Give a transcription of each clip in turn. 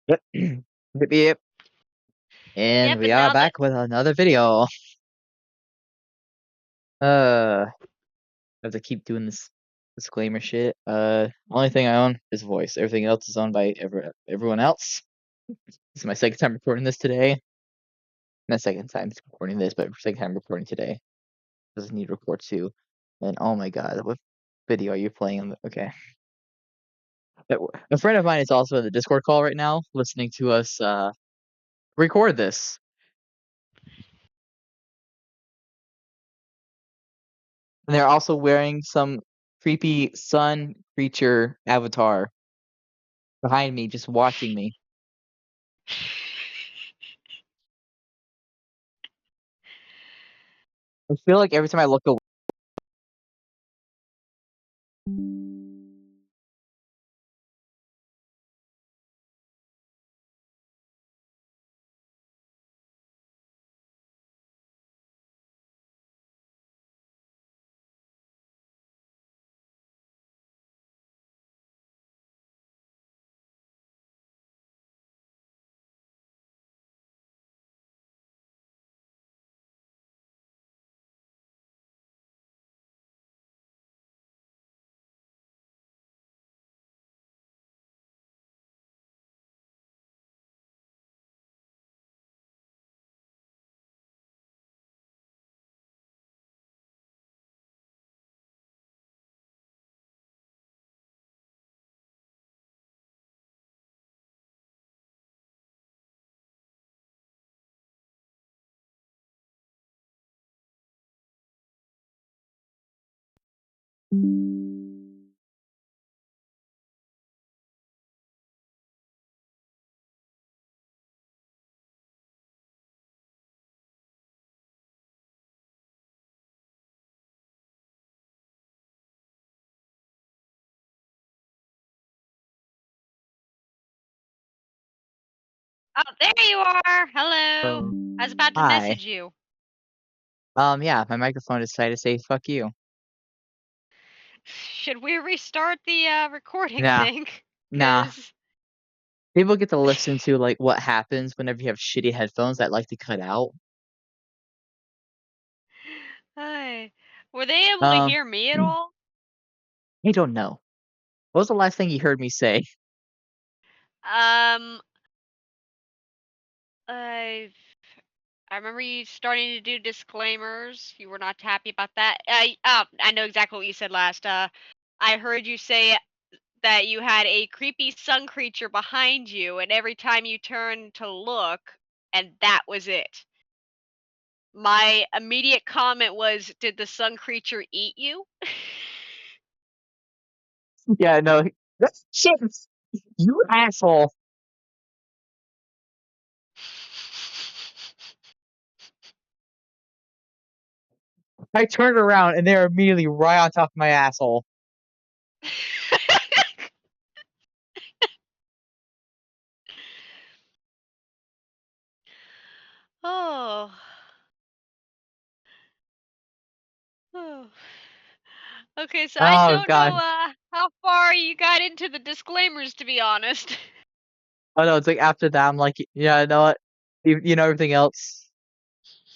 Yep. Yep, yep. And Yep, we and are now that back with another video. I have to keep doing this disclaimer shit. Only thing I own is voice. Everything else is owned by everyone else. This is my second time recording this today. Not second time recording this, but second time recording today. Doesn't need to record too. And oh my god, what video are you playing on okay. A friend of mine is also in the Discord call right now, listening to us record this. And they're also wearing some creepy sun creature avatar behind me, just watching me. I feel like every time I look away. Oh, there you are. Hello. I was about to Hi. message you. Yeah, my microphone decided to say fuck you. Should we restart the recording Nah, thing? nah. Cause People get to listen to like what happens whenever you have shitty headphones that like to cut out. Hi. Were they able to Um, hear me at all? I don't know. What was the last thing you heard me say? Um, I I remember you starting to do disclaimers. You were not happy about that. I know exactly what you said last. I heard you say that you had a creepy sun creature behind you, and every time you turned to look, and that was it. My immediate comment was, "Did the sun creature eat you?" Yeah, no. That's shit. You asshole. I turned around and they're immediately right on top of my asshole. Oh. Oh. Okay, so I Oh don't god. know how far you got into the disclaimers, to be honest. Oh no, it's like after that I'm like, yeah, I know what? You know everything else.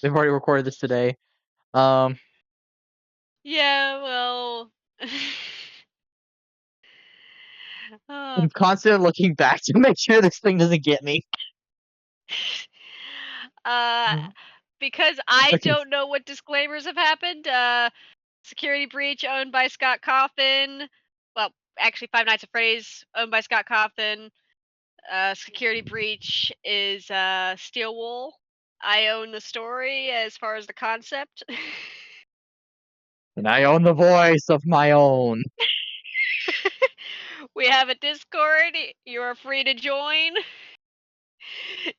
They've already recorded this today. Um, Yeah, well. I'm constantly looking back to make sure this thing doesn't get me. uh, because I Okay. don't know what disclaimers have happened. Security breach owned by Scott Coffin. Well, actually, Five Nights at Freddy's owned by Scott Coffin. Security breach is Steel Wool. I own the story as far as the concept. And I own the voice of my own. We have a Discord. You are free to join.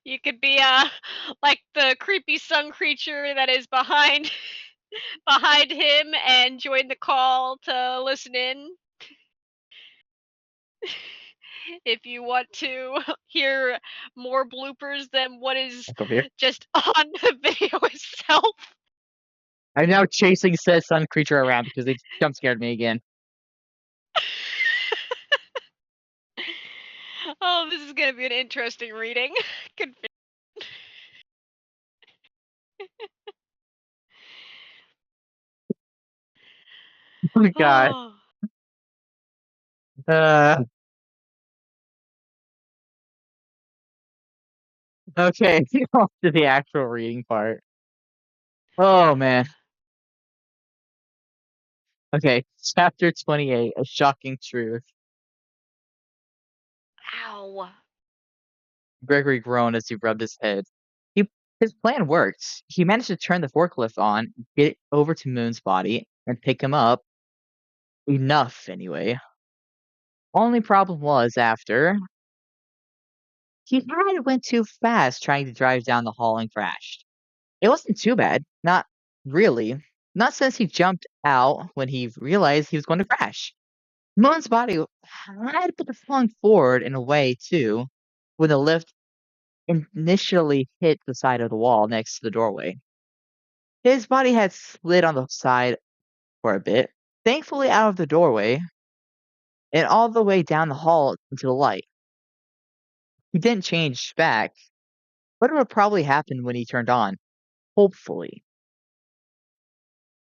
You could be like the creepy sun creature that is behind behind him and join the call to listen in. If you want to hear more bloopers than what is Look over here. just on the video itself. I'm now chasing said sun creature around because they jump scared me again. Oh, this is gonna be an interesting reading. Conf- Oh my god. oh, Uh, okay, off to the actual reading part. yeah. Oh man. Okay, chapter 28, A Shocking Truth. Ow. Gregory groaned as he rubbed his head. He, his plan worked. He managed to turn the forklift on, get it over to Moon's body, and pick him up. Enough, anyway. Only problem was after he had went too fast trying to drive down the hall and crashed. It wasn't too bad, not really. Not since he jumped out when he realized he was going to crash. Moon's body had been flung forward in a way too, when the lift initially hit the side of the wall next to the doorway. His body had slid on the side for a bit, thankfully out of the doorway, and all the way down the hall into the light. He didn't change back, but it would probably happen when he turned on, hopefully.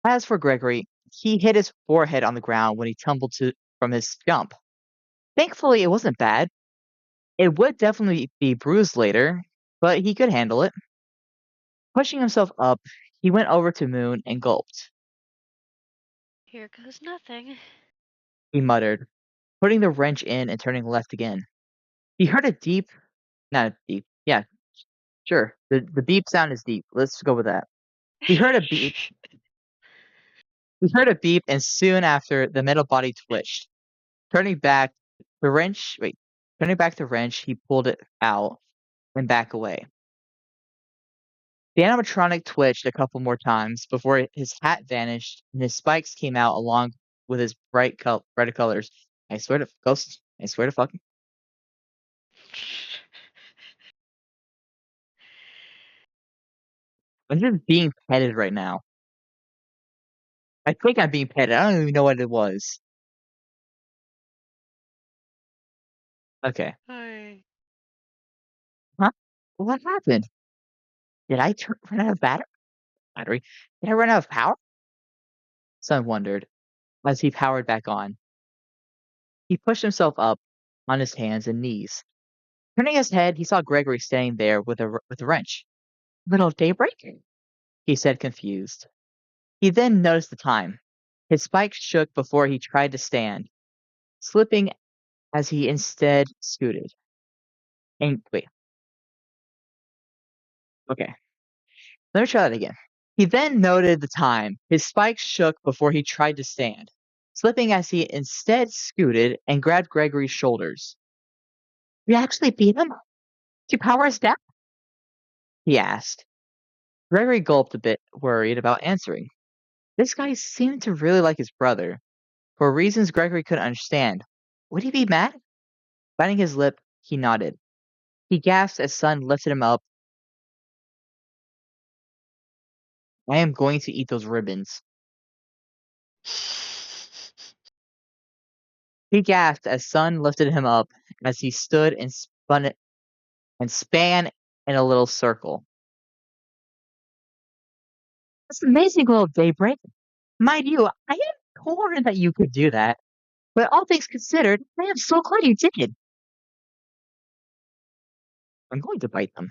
As for Gregory, he hit his forehead on the ground when he tumbled from his jump. Thankfully, it wasn't bad. It would definitely be bruised later, but he could handle it. Pushing himself up, he went over to Moon and gulped. Here goes nothing. He muttered, putting the wrench in and turning left again. He heard a deep, not deep, yeah, sure. The beep sound is deep. Let's go with that. He heard a beep. He heard a beep, and soon after, the metal body twitched. Turning back the wrench, wait, turning back the wrench, he pulled it out and back away. The animatronic twitched a couple more times before his hat vanished and his spikes came out along with his bright colors. I swear to ghost. I swear to fucking. I'm just being petted right now. I think I'm being petted. I don't even know what it was. Okay. Hi. Huh? What happened? Did I run out of battery? Did I run out of power? Son wondered as he powered back on. He pushed himself up on his hands and knees. Turning his head, he saw Gregory standing there with a wrench. Little daybreak? He said, confused. He then noticed the time. His spikes shook before he tried to stand, slipping as he instead scooted. And wait, okay. Let me try that again. He then noted the time. His spikes shook before he tried to stand, slipping as he instead scooted and grabbed Gregory's shoulders. You actually beat him? To power us down? He asked. Gregory gulped a bit, worried about answering. This guy seemed to really like his brother, for reasons Gregory couldn't understand. Would he be mad? Biting his lip, he nodded. He gasped as Sun lifted him up. I am going to eat those ribbons. He gasped as Sun lifted him up as he stood and spun it and span in a little circle. That's amazing, little daybreak. Mind you, I am torn that you could do that, but all things considered, I am so glad you did. I'm going to bite them.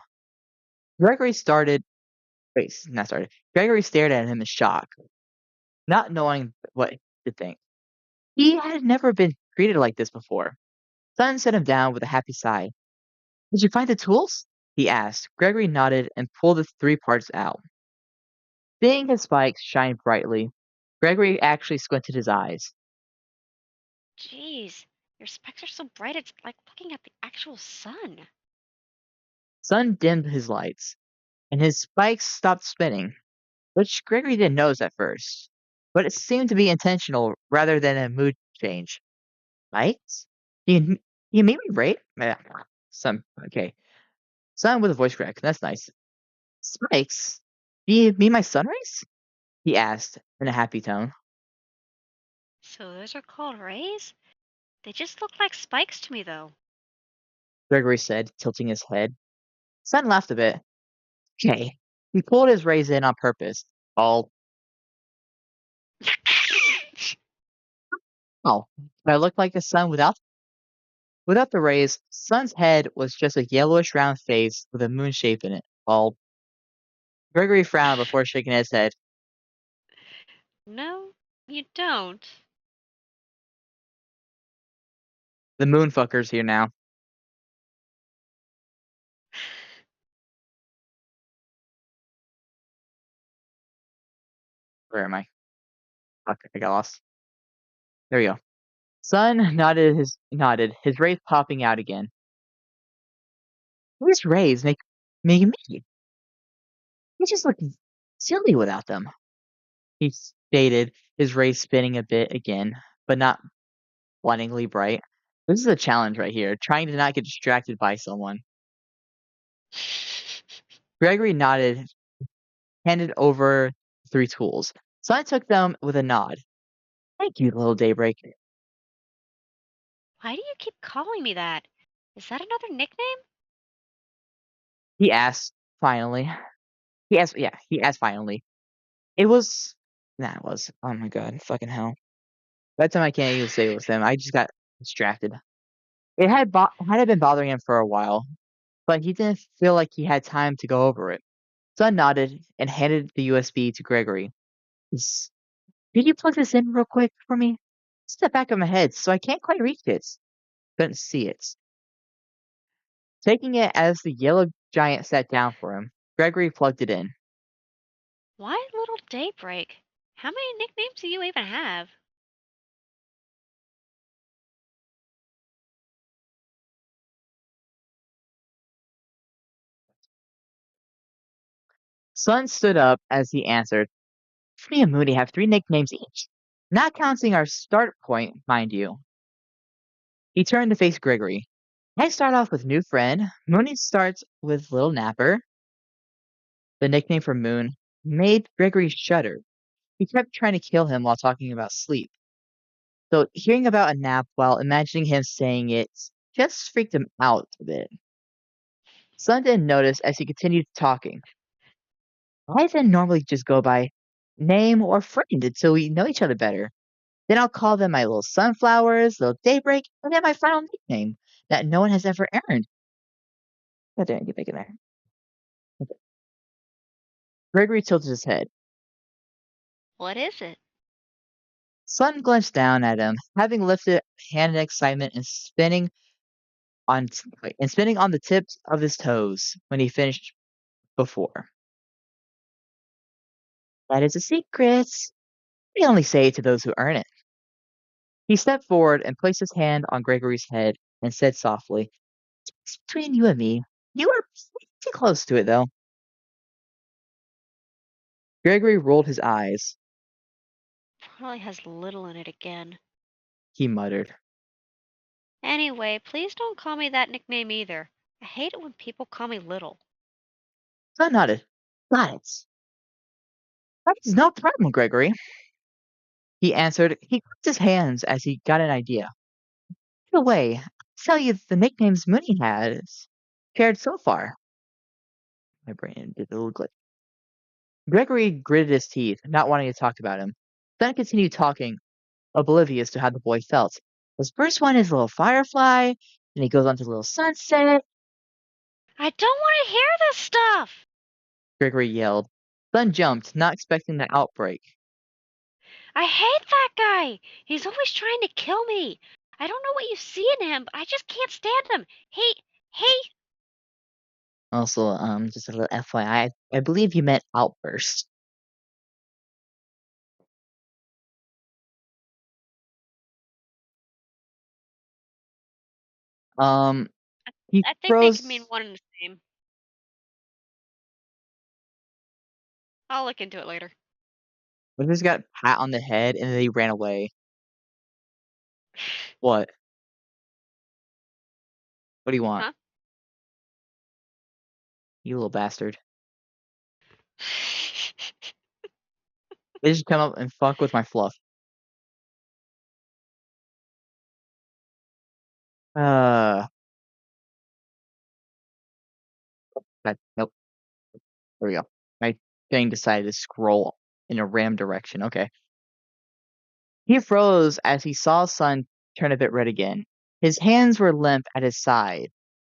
Gregory started. Wait, not started. Gregory stared at him in shock, not knowing what to think. He had never been treated like this before. Sun set him down with a happy sigh. Did you find the tools? He asked. Gregory nodded and pulled the three parts out. Seeing his spikes shine brightly, Gregory actually squinted his eyes. Jeez, your specs are so bright it's like looking at the actual sun. Sun dimmed his lights, and his spikes stopped spinning, which Gregory didn't notice at first. But it seemed to be intentional rather than a mood change. Lights? You, you made me rate? Sun, okay. Sun with a voice crack. That's nice. Spikes? Do you mean my sun rays? He asked in a happy tone. So those are called rays? They just look like spikes to me though. Gregory said, tilting his head. Sun laughed a bit. Okay. He pulled his rays in on purpose. All, oh, but I looked like the sun without the rays. Sun's head was just a yellowish round face with a moon shape in it. All. Gregory frowned before shaking his head. No, you don't. The moon fucker's here now. Where am I? Fuck, I got lost. There we go. Sun nodded, his rays popping out again. These rays make me. He just look silly without them. He stated, his rays spinning a bit again, but not blindingly bright. This is a challenge right here, trying to not get distracted by someone. Gregory nodded, handed over 3 tools. Sun took them with a nod. Thank you, little daybreak. Why do you keep calling me that? Is that another nickname? He asked finally. He asked finally. It was it was. Oh my god, fucking hell. That time I can't even say it was him. I just got distracted. It had been bothering him for a while, but he didn't feel like he had time to go over it. Sun nodded and handed the USB to Gregory. "S- Could you plug this in real quick for me? It's at the back of my head, so I can't quite reach it. Couldn't see it. Taking it as the yellow giant sat down for him, Gregory plugged it in. Why little daybreak? How many nicknames do you even have? Sun stood up as he answered. Me and Moody have 3 nicknames each. Not counting our start point, mind you. He turned to face Gregory. I start off with new friend. Mooney starts with little napper. The nickname for Moon made Gregory shudder. He kept trying to kill him while talking about sleep. So hearing about a nap while imagining him saying it just freaked him out a bit. Sun didn't notice as he continued talking. I then normally just go by name or friend until we know each other better. Then I'll call them my little sunflowers, little daybreak, and then my final nickname that no one has ever earned. God damn, get back in there. Okay. Gregory tilted his head. What is it? Sun glanced down at him, having lifted a hand in excitement on and spinning on the tips of his toes when he finished before. That is a secret. We only say it to those who earn it. He stepped forward and placed his hand on Gregory's head and said softly, it's between you and me. You are pretty close to it, though. Gregory rolled his eyes. Probably has little in it again. He muttered. Anyway, please don't call me that nickname either. I hate it when people call me little. Sun nodded. Got it. That is no problem, Gregory. He answered. He clapped his hands as he got an idea. By the way, I'll tell you the nicknames Mooney has shared so far. My brain did a little glitch. Gregory gritted his teeth, not wanting to talk about him. Then continued talking, oblivious to how the boy felt. His first one is Little Firefly, then he goes on to Little Sunset. I don't want to hear this stuff! Gregory yelled. Sun jumped, not expecting the outbreak. I hate that guy! He's always trying to kill me. I don't know what you see in him, but I just can't stand him. Hey, Also, just a little FYI, I believe you meant outburst. Um, he I think they can mean froze. one and the same. I'll look into it later. But just got pat on the head and then he ran away. What? What do you want? Huh? You little bastard. They just come up and fuck with my fluff. Uh, Nope. There we go. My thing decided to scroll in a random direction. Okay. He froze as he saw Sun turn a bit red again. His hands were limp at his side,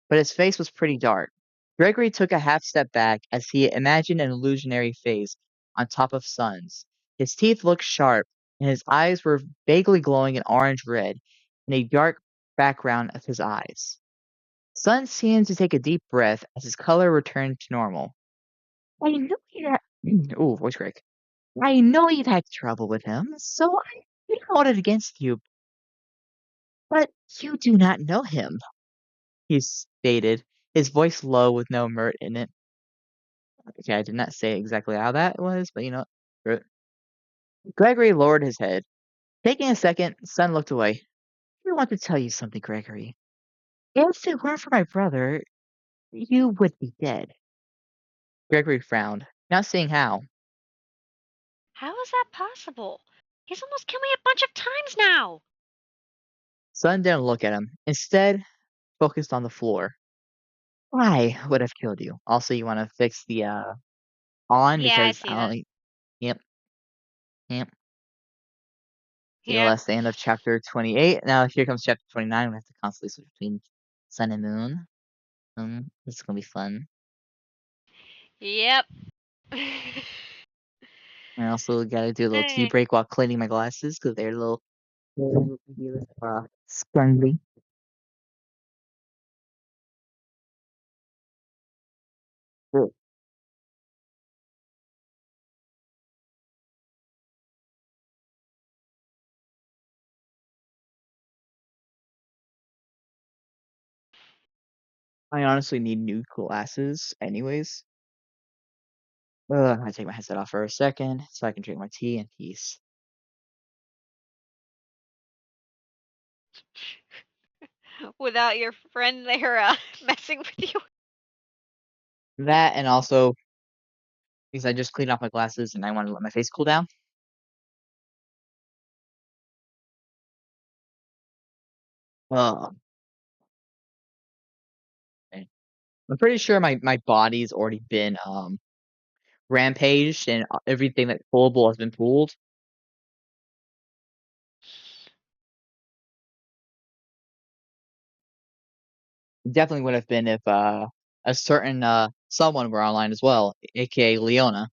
but his face was pretty dark. Gregory took a half step back as he imagined an illusionary face on top of Sun's. His teeth looked sharp, and his eyes were vaguely glowing an orange red in a dark background of his eyes. Sun seemed to take a deep breath as his color returned to normal. I know you Ooh, voice crack. I know you've had trouble with him, so I didn't hold it against you, but you do not know him, he stated, his voice low with no mirth in it. Okay, I did not say exactly how that was, but Gregory lowered his head. Taking a second, Sun looked away. I want to tell you something, Gregory. If it weren't for my brother, you would be dead. Gregory frowned, not seeing how. How is that possible? He's almost killed me a bunch of times now. Sun didn't look at him. Instead, focused on the floor. I would have killed you. Also, you want to fix the on Yeah, I because see I that. don't. Yep, yep. Okay, well, Yep. that's the end of chapter 28. Now here comes chapter 29. We have to constantly switch between sun and moon. This is gonna be fun. Yep. I also gotta do a little tea Hey. break while cleaning my glasses because they're scrumbly. I honestly need new glasses, anyways. I take my headset off for a second so I can drink my tea in peace. Without your friend there messing with you. That and also because I just cleaned off my glasses and I want to let my face cool down. Uh, I'm pretty sure my body's already been rampaged and everything that's pullable has been pulled. Definitely would have been if a certain someone were online as well, aka Leona.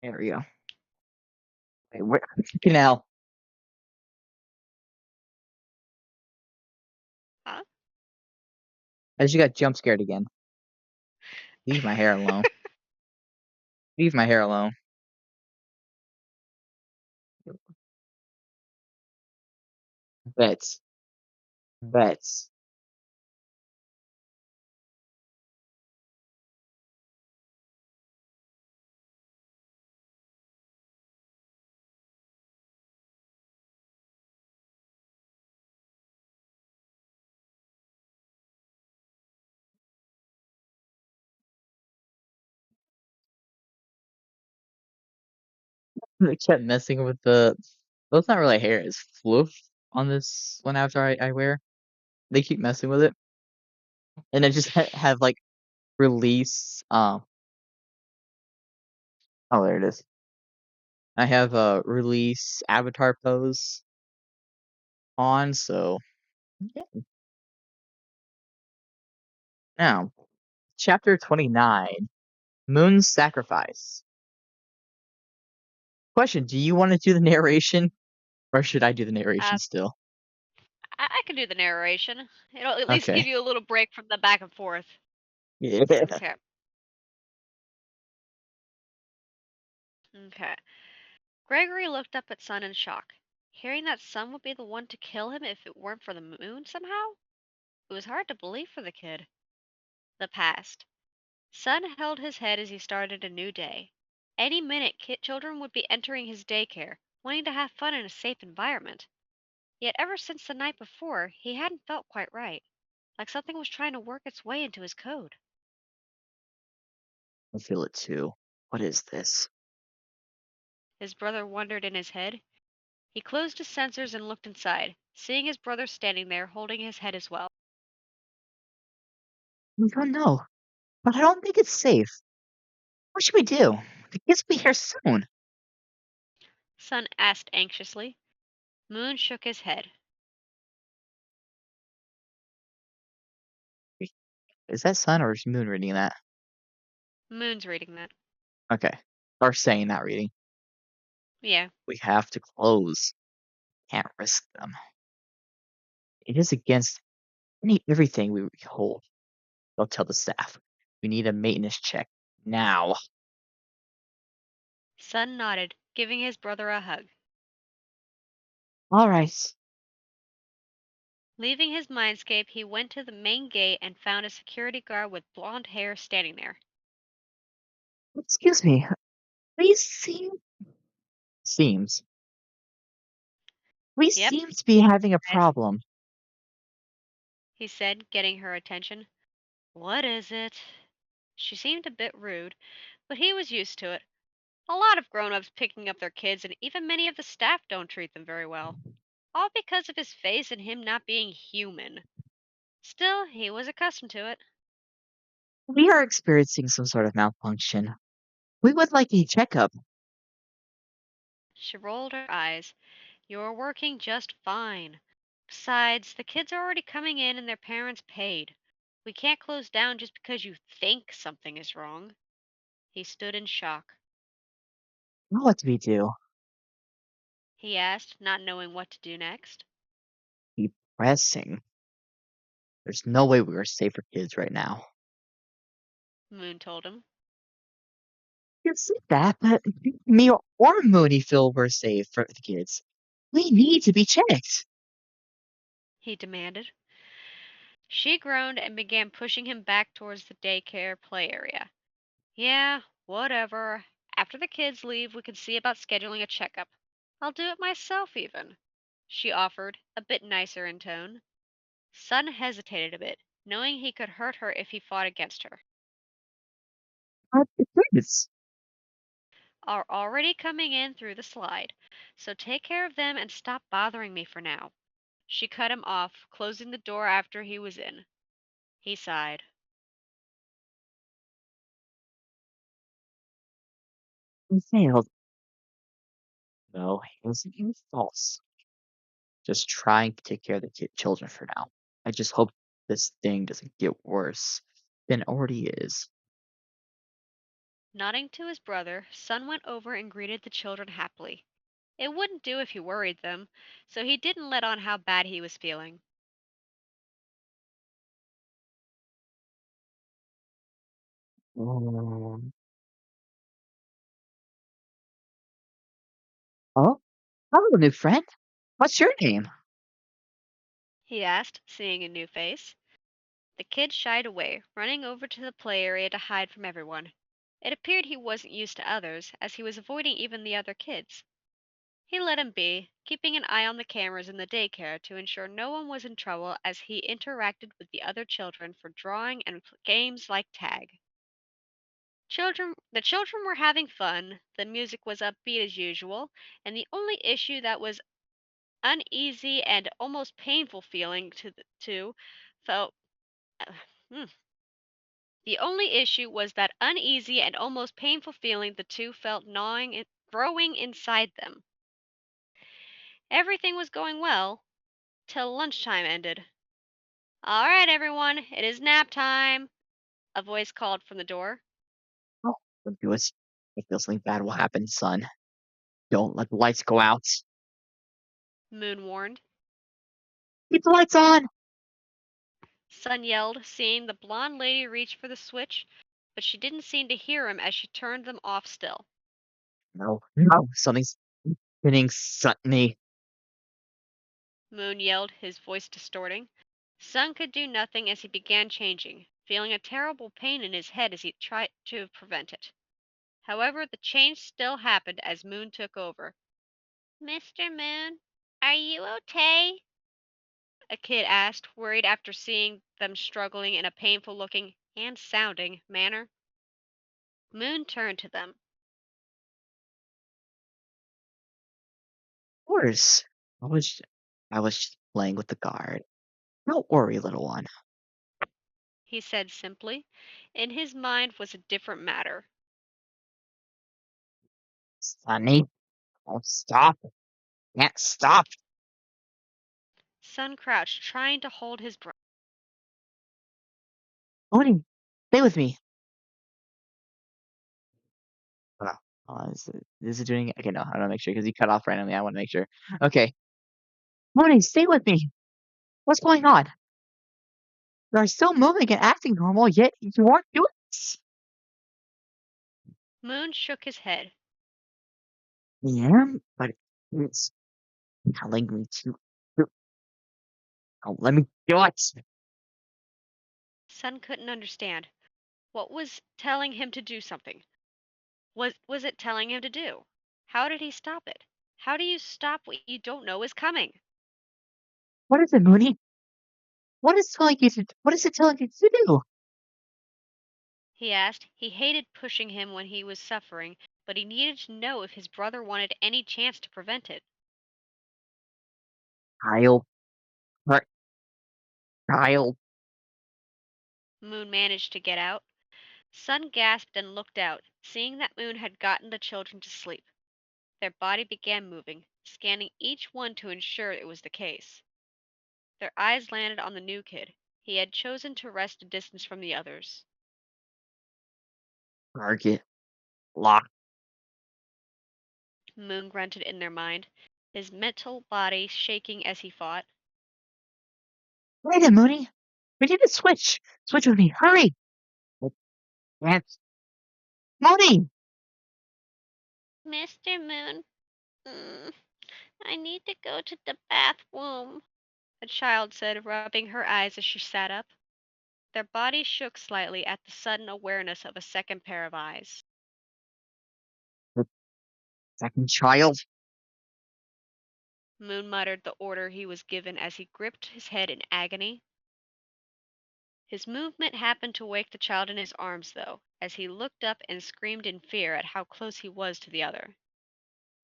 There we go. Wait, where, now Huh? I just got jump scared again. Leave my hair alone. Leave my hair alone. Bets. Bets. They kept messing with the. Well, it's not really hair. It's fluff on this one after I wear. They keep messing with it, and I just have like release. Oh, there it is. I have a release avatar pose on, so yeah. Now, chapter 29, Moon's Sacrifice. Question: do you want to do the narration, or should I do the narration Uh, still? I can do the narration. It'll at least give Okay. you a little break from the back and forth. Yeah. Okay. Okay. Gregory looked up at Sun in shock. Hearing that Sun would be the one to kill him if it weren't for the moon somehow? It was hard to believe for the kid. The past. Sun held his head as he started a new day. Any minute, children would be entering his daycare, wanting to have fun in a safe environment. Yet ever since the night before, he hadn't felt quite right, like something was trying to work its way into his code. I feel it too. What is this? His brother wondered in his head. He closed his sensors and looked inside, seeing his brother standing there holding his head as well. I don't know, but I don't think it's safe. What should we do? The kids will be here soon. Sun asked anxiously. Moon shook his head. Is that sun or is moon reading that? Moon's reading that. Okay. Or saying that reading. Yeah, We have to close. Can't risk them. It is against everything we hold. They'll tell the staff. We need a maintenance check. Now. Sun nodded, giving his brother a hug. Alright. Leaving his mindscape, he went to the main gate and found a security guard with blonde hair standing there. Excuse me. We seems. We Yep, seem to be having a Ed, problem. he said, getting her attention. What is it? She seemed a bit rude, but he was used to it. A lot of grown ups picking up their kids, and even many of the staff don't treat them very well. All because of his face and him not being human. Still, he was accustomed to it. We are experiencing some sort of malfunction. We would like a checkup. She rolled her eyes. You're working just fine. Besides, the kids are already coming in and their parents paid. We can't close down just because you think something is wrong. He stood in shock. What do we do? He asked, not knowing what to do next. Keep pressing. There's no way we are safe for kids right now. Moon told him. You see that, but me or Mooney feel we're safe for the kids. We need to be checked. He demanded. She groaned and began pushing him back towards the daycare play area. Yeah, whatever. After the kids leave, we can see about scheduling a checkup. I'll do it myself, even, she offered, a bit nicer in tone. Sun hesitated a bit, knowing he could hurt her if he fought against her. The kids. Are already coming in through the slide, so take care of them and stop bothering me for now. She cut him off, closing the door after he was in. He sighed. We failed. No, it wasn't even false. Just trying to take care of the children for now. I just hope this thing doesn't get worse than it already is. Nodding to his brother, Sun went over and greeted the children happily. It wouldn't do if he worried them, so he didn't let on how bad he was feeling. Um, oh, hello, new friend. What's your name? He asked, seeing a new face. The kid shied away, running over to the play area to hide from everyone. It appeared he wasn't used to others, as he was avoiding even the other kids. He let him be, keeping an eye on the cameras in the daycare to ensure no one was in trouble as he interacted with the other children for drawing and games like tag. The children were having fun, the music was upbeat as usual, and the only issue that was uneasy and almost painful feeling to the two felt hmm, the only issue was that uneasy and almost painful feeling the two felt gnawing and growing inside them. Everything was going well till lunchtime ended. All right, everyone, it is nap time, a voice called from the door. Oh, don't do it. I feel something bad will happen, son. Don't let the lights go out. Moon warned. Keep the lights on. Sun yelled, seeing the blonde lady reach for the switch, but she didn't seem to hear him as she turned them off still. No, no, something's hitting me. Moon yelled, his voice distorting. Sun could do nothing as he began changing, feeling a terrible pain in his head as he tried to prevent it. However, the change still happened as Moon took over. Mr. Moon, are you okay? A kid asked, worried after seeing them struggling in a painful looking and sounding manner. Moon turned to them. Of course. I was, I was just playing with the guard. Don't worry, little one. He said simply. In his mind was a different matter. Sonny, don't stop. Can't stop. Sun crouched, trying to hold his breath. Mooney, stay with me. Is it doing? Okay, no, I want to make sure because you cut off randomly. I want to make sure. Okay, Mooney, stay with me. What's going on? You're still moving and acting normal, yet you aren't doing this. Moon shook his head. Yeah, but it's telling me to- oh, let me do it. Sun couldn't understand. What was telling him to do something? Was it telling him to do? How did he stop it? How do you stop what you don't know is coming? What is it, Mooney? What is it telling you to do? He asked. He hated pushing him when he was suffering, but he needed to know if his brother wanted any chance to prevent it. Kyle, but Kyle, Moon managed to get out. Sun gasped and looked out, seeing that Moon had gotten the children to sleep. Their body began moving, scanning each one to ensure it was the case. Their eyes landed on the new kid. He had chosen to rest a distance from the others. target lock. Moon grunted in their mind, his mental body shaking as he fought. Wait a Mooney. We need to switch. Switch with me. Hurry. That's Mooney. Mr. Moon, I need to go to the bathroom, the child said, rubbing her eyes as she sat up. Their bodies shook slightly at the sudden awareness of a second pair of eyes. The second child. Moon muttered the order he was given as he gripped his head in agony. His movement happened to wake the child in his arms, though, as he looked up and screamed in fear at how close he was to the other.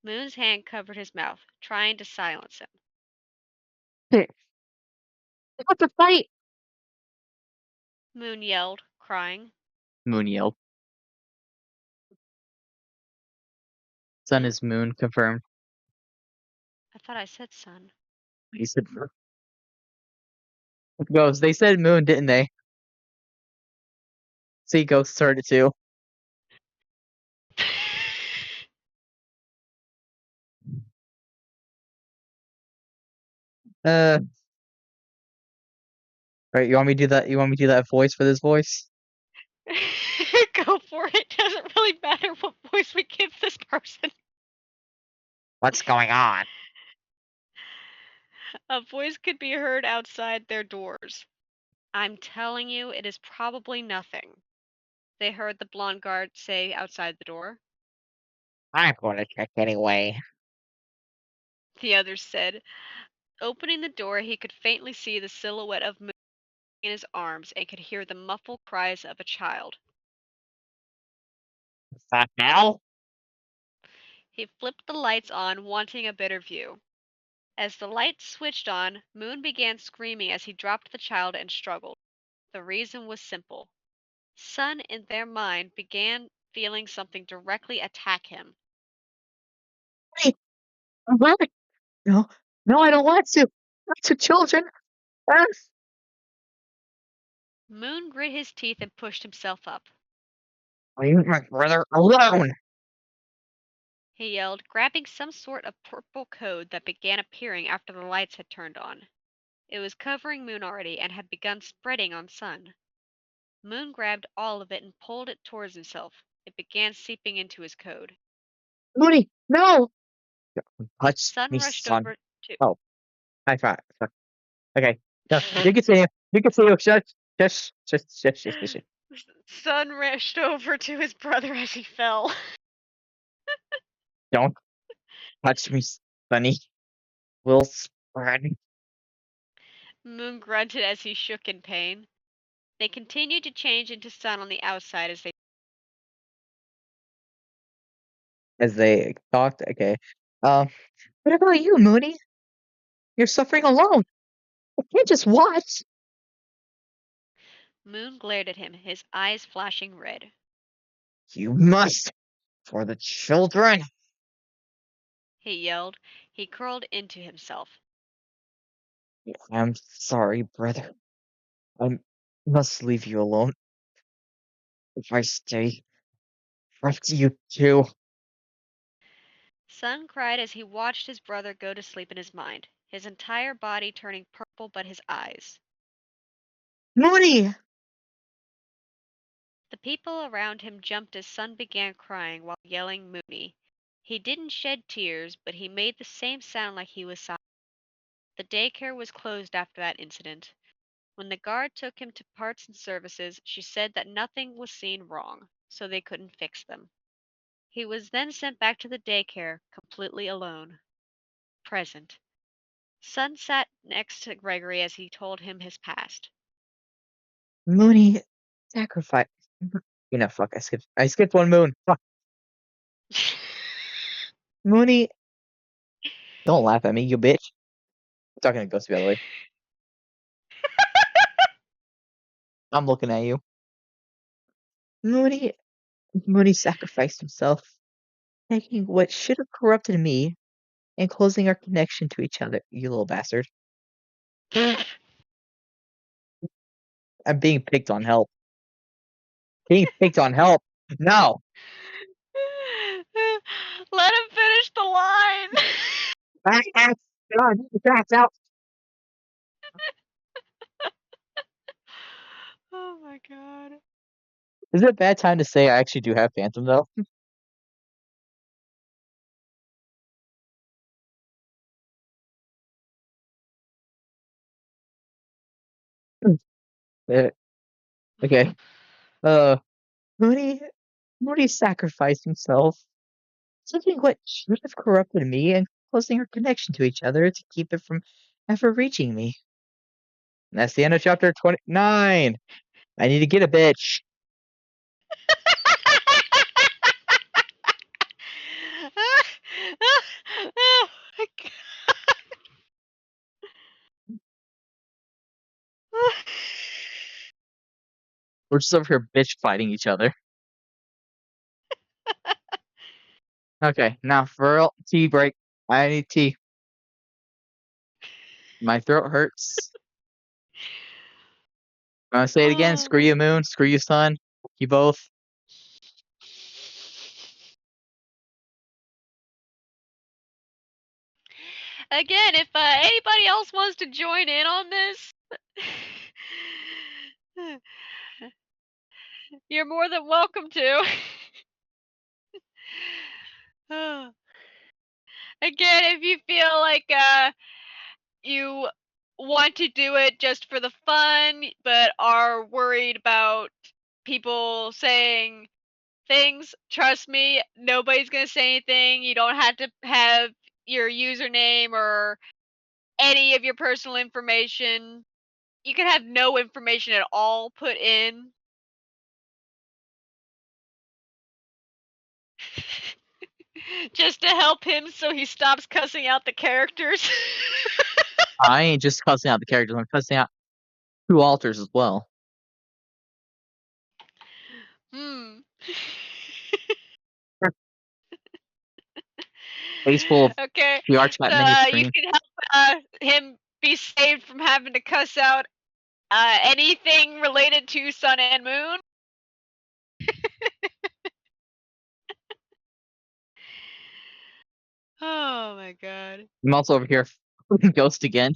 Moon's hand covered his mouth, trying to silence him. They got to fight. Moon yelled, crying. Moon yelled. Sun Hmm? is moon confirmed. I thought I said sun. He said Ghost. They said moon, didn't they? See, Ghost heard it too. Uh, right. You want me to do that? You want me to do that voice for this voice? Go for it. Doesn't really matter what voice we give this person. What's going on? A voice could be heard outside their doors. I'm telling you, it is probably nothing, they heard the blonde guard say outside the door. I'm going to check anyway. The others said. Opening the door, he could faintly see the silhouette of Moon in his arms and could hear the muffled cries of a child. Is that Mel? He flipped the lights on, wanting a better view. As the lights switched on, Moon began screaming as he dropped the child and struggled. The reason was simple. Sun, in their mind, began feeling something directly attack him. Wait, I'm laughing. No, no, I don't want to. Not to children. Ah. Moon grit his teeth and pushed himself up. Leave my brother alone. He yelled, grabbing some sort of purple code that began appearing after the lights had turned on. It was covering Moon already and had begun spreading on Sun. Moon grabbed all of it and pulled it towards himself. It began seeping into his code. Mooney, no. Touch Sun me, rushed son. over to. Oh, high five. Okay. No, you can say it. You can say it. Shush, shush, shush, shush, shush, shush. Shush. Sun rushed over to his brother as he fell. Don't touch me, Sonny. Will spread. Moon grunted as he shook in pain. They continued to change into Sun on the outside as they as they talked. Okay. What about you, Mooney? You're suffering alone. I can't just watch. Moon glared at him, his eyes flashing red. You must, for the children. He yelled. He curled into himself. I'm sorry, brother. I must leave you alone. If I stay, after you too. Sun cried as he watched his brother go to sleep in his mind, his entire body turning purple but his eyes. Mooney! The people around him jumped as Sun began crying while yelling Mooney. He didn't shed tears, but he made the same sound like he was sobbing. The daycare was closed after that incident. When the guard took him to parts and services, she said that nothing was seen wrong, so they couldn't fix them. He was then sent back to the daycare, completely alone. Present. Sun sat next to Gregory as he told him his past. Mooney, sacrifice. You know, fuck, I skipped one moon. Fuck. Mooney, don't laugh at me, you bitch. I'm talking to Ghosty, by the way. I'm looking at you. Mooney, Mooney sacrificed himself, taking what should have corrupted me and closing our connection to each other, you little bastard. I'm being picked on help. Being picked on help. No. Let him finish the line. God, that's out. Oh my god. Is it a bad time to say I actually do have Phantom though? Eh, okay. Uh, Mooney, Mooney sacrificed himself, taking what should have corrupted me and closing our connection to each other to keep it from ever reaching me. And that's the end of chapter 29. I need to get a bitch. Oh my god. We're just over here bitch fighting each other. Okay, now for real, tea break. I need tea. My throat hurts. I'm gonna say it again. Oh. Screw you, Moon. Screw you, Sun. You both. Again, if anybody else wants to join in on this, you're more than welcome to. Again, if you feel like you want to do it just for the fun, but are worried about people saying things, trust me, nobody's going to say anything. You don't have to have your username or any of your personal information. You can have no information at all put in. Just to help him so he stops cussing out the characters. I ain't just cussing out the characters. I'm cussing out two alters as well. Hmm. Face full of Okay, PR chat so mini you screen. can help him be saved from having to cuss out anything related to Sun and Moon. Oh my god. I'm also over here ghost again.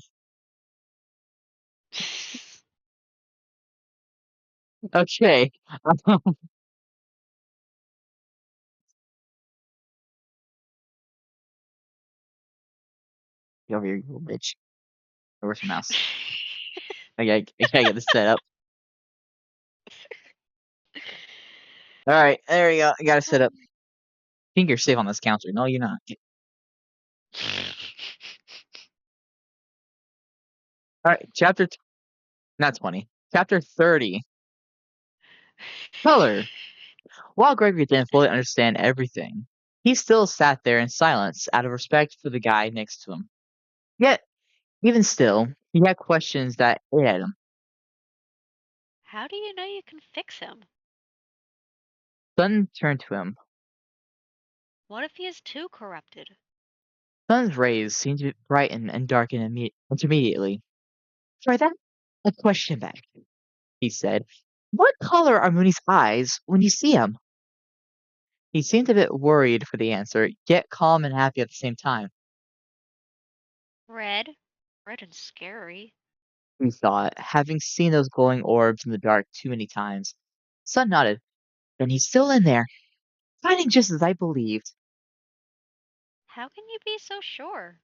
Okay. Get over here, you little bitch. Where's your mouse? I gotta get this set up. Alright, there you go. I got it set up. I think you're safe on this counter. No, you're not. Alright, not 20. Chapter 30. Color. While Gregory didn't fully understand everything, He still sat there in silence out of respect for the guy next to him. Yet, even still, he had questions that ate at him. How do you know you can fix him? Sun turned to him. What if he is too corrupted? Sun's rays seemed to brighten and darken intermediately. Try that? A question back, he said. What color are Mooney's eyes when you see him? He seemed a bit worried for the answer, yet calm and happy at the same time. Red. Red and scary. He thought, having seen those glowing orbs in the dark too many times. Sun nodded. Then he's still in there, fighting just as I believed. How can you be so sure?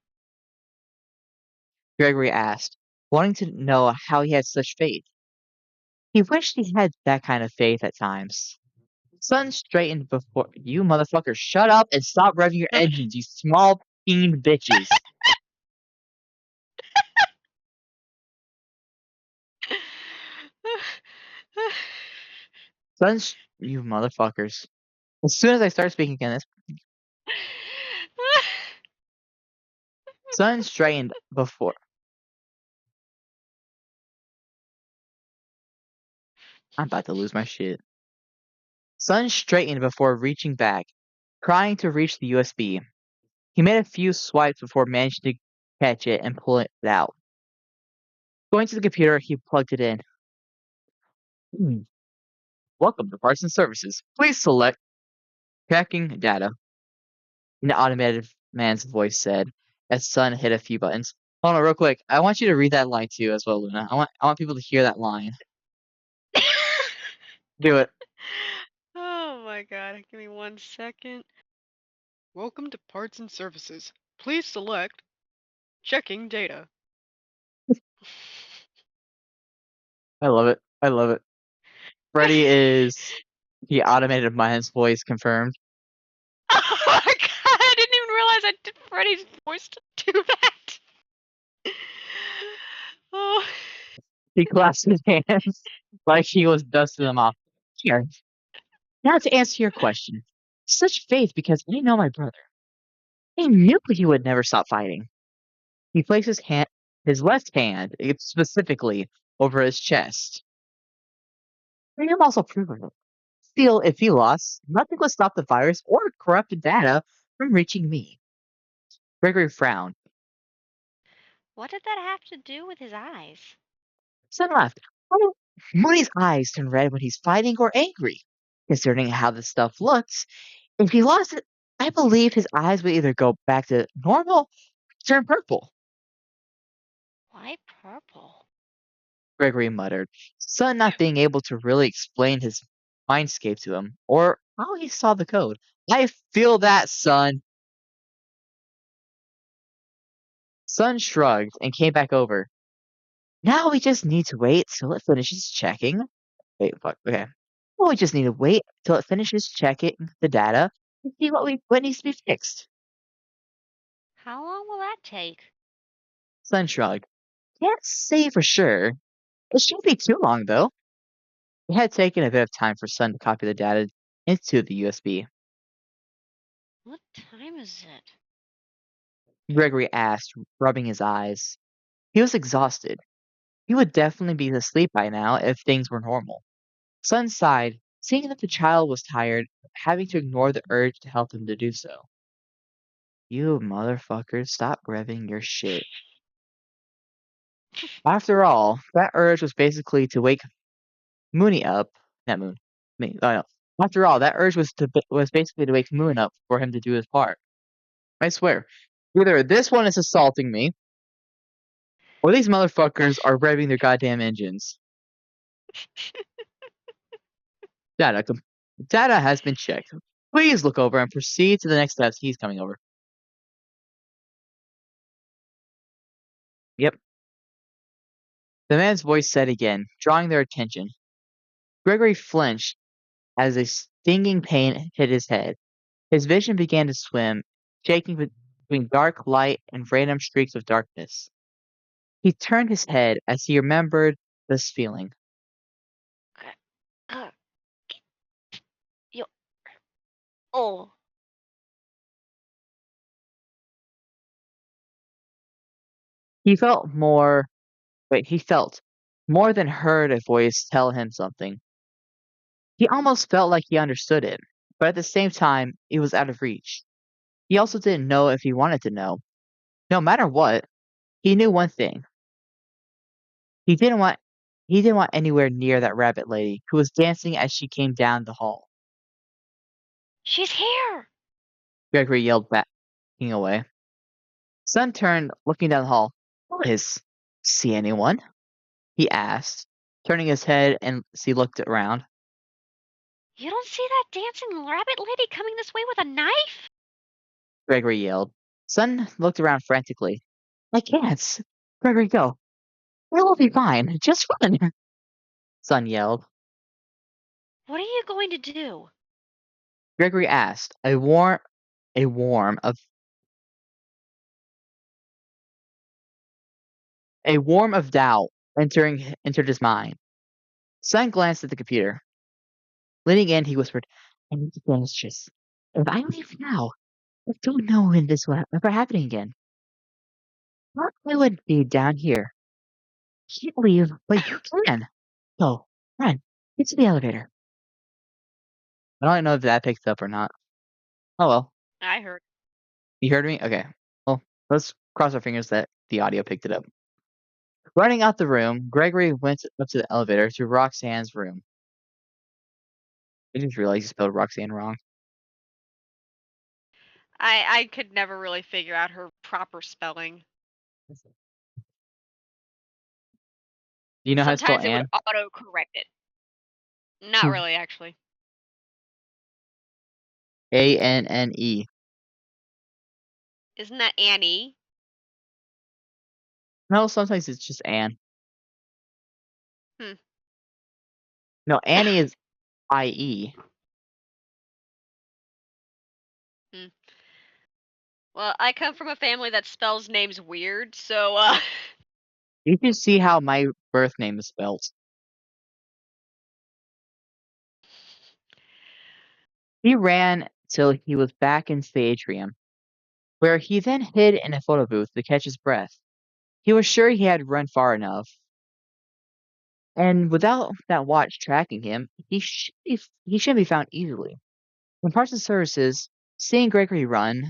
Gregory asked, wanting to know how he had such faith. He wished he had that kind of faith at times. Sun straightened before you motherfuckers shut up and stop revving your engines, you small fiend bitches. You motherfuckers. As soon as I start speaking again, this Sun straightened before I'm about to lose my shit. Sun straightened before reaching back, trying to reach the USB. He made a few swipes before managing to catch it and pull it out. Going to the computer, he plugged it in. Hmm. Welcome to Parts and Services. Please select tracking data. An automated man's voice said, as Sun hit a few buttons. Hold on, real quick. I want you to read that line too, as well, Luna. I want people to hear that line. Do it. Oh my god, give me 1 second. Welcome to Parts and Services. Please select checking data. I love it. I love it. Freddy is the automated man's voice confirmed. Oh my god, I didn't even realize I did Freddy's voice to do that. Oh. He clasped his hands like he was dusting them off. Here, now to answer your question. Such faith because I know my brother. I knew he would never stop fighting. He placed his left hand, specifically, over his chest. I am also proof of it. Still, if he lost, nothing would stop the virus or corrupted data from reaching me. Gregory frowned. What did that have to do with his eyes? Sun laughed. Oh, Moody's eyes turn red when he's fighting or angry. Considering how this stuff looks, if he lost it, I believe his eyes would either go back to normal or turn purple. Why purple? Gregory muttered, Sun not being able to really explain his mindscape to him, or how he saw the code. I feel that, Sun. Sun shrugged and came back over. Now we just need to wait till it finishes checking. Wait, fuck, okay. Well, we just need to wait till it finishes checking the data and see what needs to be fixed. How long will that take? Sun shrugged. Can't say for sure. It shouldn't be too long, though. It had taken a bit of time for Sun to copy the data into the USB. What time is it? Gregory asked, rubbing his eyes. He was exhausted. He would definitely be asleep by now if things were normal. Sun sighed, seeing that the child was tired, having to ignore the urge to help him to do so. You motherfuckers, stop revving your shit. After all, that urge was basically to wake Mooney up. Not Moon. Me. Oh no. After all, that urge was basically to wake Moon up for him to do his part. I swear, either this one is assaulting me, or these motherfuckers are revving their goddamn engines. Data, data has been checked. Please look over and proceed to the next steps. He's coming over. Yep. The man's voice said again, drawing their attention. Gregory flinched as a stinging pain hit his head. His vision began to swim, shaking between dark light and random streaks of darkness. He turned his head as he remembered this feeling. Uh, yo, oh. He felt more, he felt more than heard a voice tell him something. He almost felt like he understood it, but at the same time, it was out of reach. He also didn't know if he wanted to know. No matter what, he knew one thing. He didn't want he didn't want anywhere near that rabbit lady who was dancing as she came down the hall. She's here! Gregory yelled back, looking away. Sun turned, looking down the hall. What is? See anyone? He asked, turning his head and he looked around. You don't see that dancing rabbit lady coming this way with a knife? Gregory yelled. Sun looked around frantically. I can't. Gregory, go. It will be fine. Just run. Sun yelled. What are you going to do? Gregory asked, a warm of a warm of doubt entered his mind. Sun glanced at the computer. Leaning in, he whispered, I need to finish this. If I leave now, I don't know when this will ever happen again. Thought I would be down here. Can't leave, but you can. Go, run, get to the elevator. I don't know if that picked up or not. Oh well. I heard. You heard me? Okay. Well, let's cross our fingers that the audio picked it up. Running out the room, Gregory went up to the elevator to Roxanne's room. I just realized you spelled Roxanne wrong. I could never really figure out her proper spelling. Do you know how to spell Sometimes it would Anne? auto correct it. Not really, actually. Anne. Isn't that Annie? No, sometimes it's just Anne. Hmm. No, Annie is IE. Hmm. Well, I come from a family that spells names weird, so You can see how my birth name is spelled. He ran till he was back in the atrium, where he then hid in a photo booth to catch his breath. He was sure he had run far enough, and without that watch tracking him, he should be found easily. When Parsons Services, seeing Gregory run,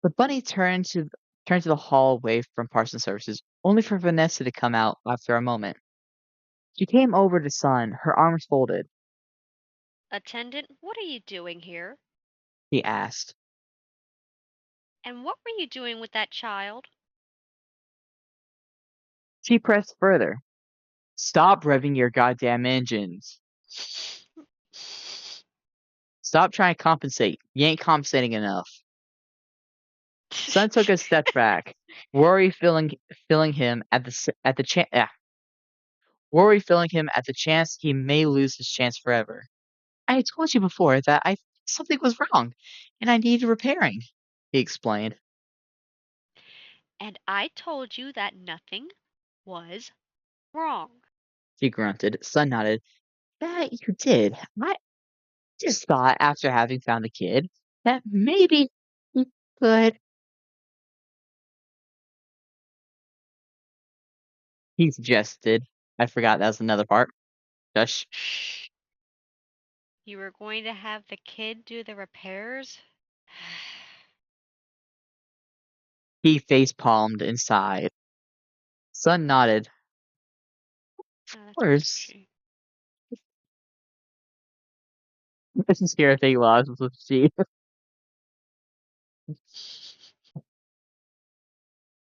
the bunny turned to the hall away from Parsons Services, only for Vanessa to come out after a moment. She came over to Sun, her arms folded. attendant, what are you doing here? He asked. And what were you doing with that child? She pressed further. Stop revving your goddamn engines. Stop trying to compensate. You ain't compensating enough. Sun took a step back, worry filling him worry filling him at the chance he may lose his chance forever. I had told you before that I something was wrong, and I needed repairing. He explained. And I told you that nothing was wrong. She grunted. Sun nodded. That you did. I just thought after having found the kid that maybe he could. He suggested. I forgot that was another part. Shush. Shh. You were going to have the kid do the repairs? He face palmed inside. Sun nodded. Oh, Of that's course. crunchy. Doesn't scare a thing lost with she.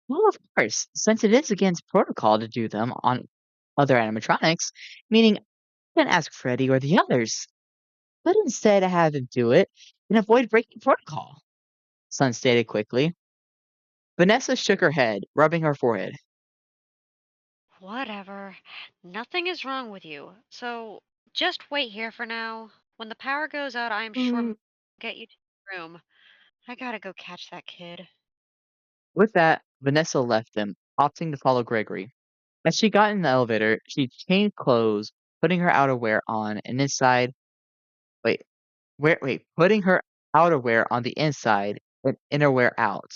Well, of course, since it is against protocol to do them on other animatronics, meaning I can ask Freddy or the others, but instead I have him do it and avoid breaking protocol. Sun stated quickly. Vanessa shook her head, rubbing her forehead. Whatever. Nothing is wrong with you. So just wait here for now. When the power goes out, I'm sure "Hmm." I'll get you to your room. I gotta go catch that kid. With that, Vanessa left them, opting to follow Gregory. As she got in the elevator, she changed clothes, putting her outerwear on, and inside. Wait, putting her outerwear on the inside and innerwear out.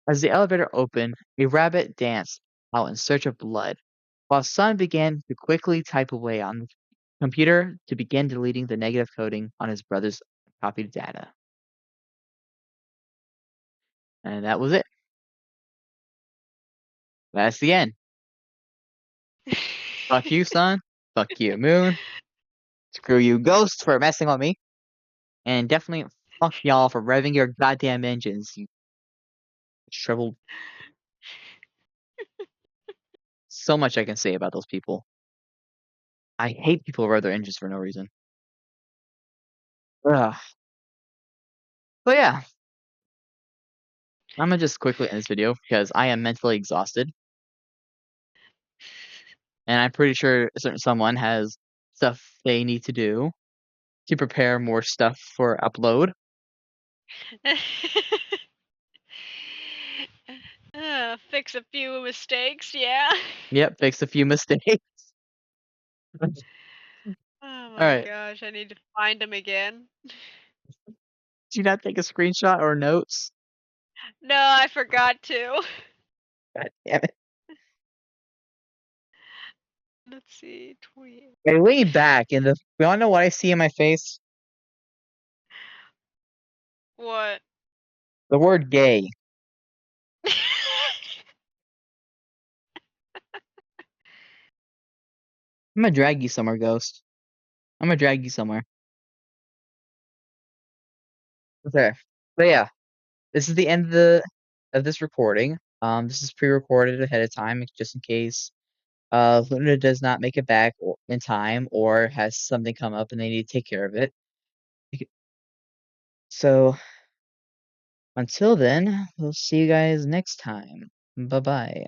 As the elevator opened, a rabbit danced out in search of blood, while Sun began to quickly type away on the computer to begin deleting the negative coding on his brother's copied data. And that was it. That's the end. Fuck you, Sun. Fuck you, Moon. Screw you, Ghost, for messing with me. And definitely fuck y'all for revving your goddamn engines, you shriveled. So much I can say about those people. I hate people who rev their engines for no reason. Ugh. But yeah, I'm gonna just quickly end this video because I am mentally exhausted. And I'm pretty sure someone has stuff they need to do to prepare more stuff for upload. Fix a few mistakes, yeah. Yep, fix a few mistakes. Oh my Alright. gosh, I need to find them again. Did you not take a screenshot or notes? No, I forgot to. God damn it. Let's see, 28. I lean back and you wanna know what I see in my face? What? The word gay. I'm gonna drag you somewhere, Ghost. I'm gonna drag you somewhere. Okay. But yeah, this is the end of this recording. This is pre-recorded ahead of time just in case Luna does not make it back in time or has something come up and they need to take care of it. So until then, we'll see you guys next time. Bye bye.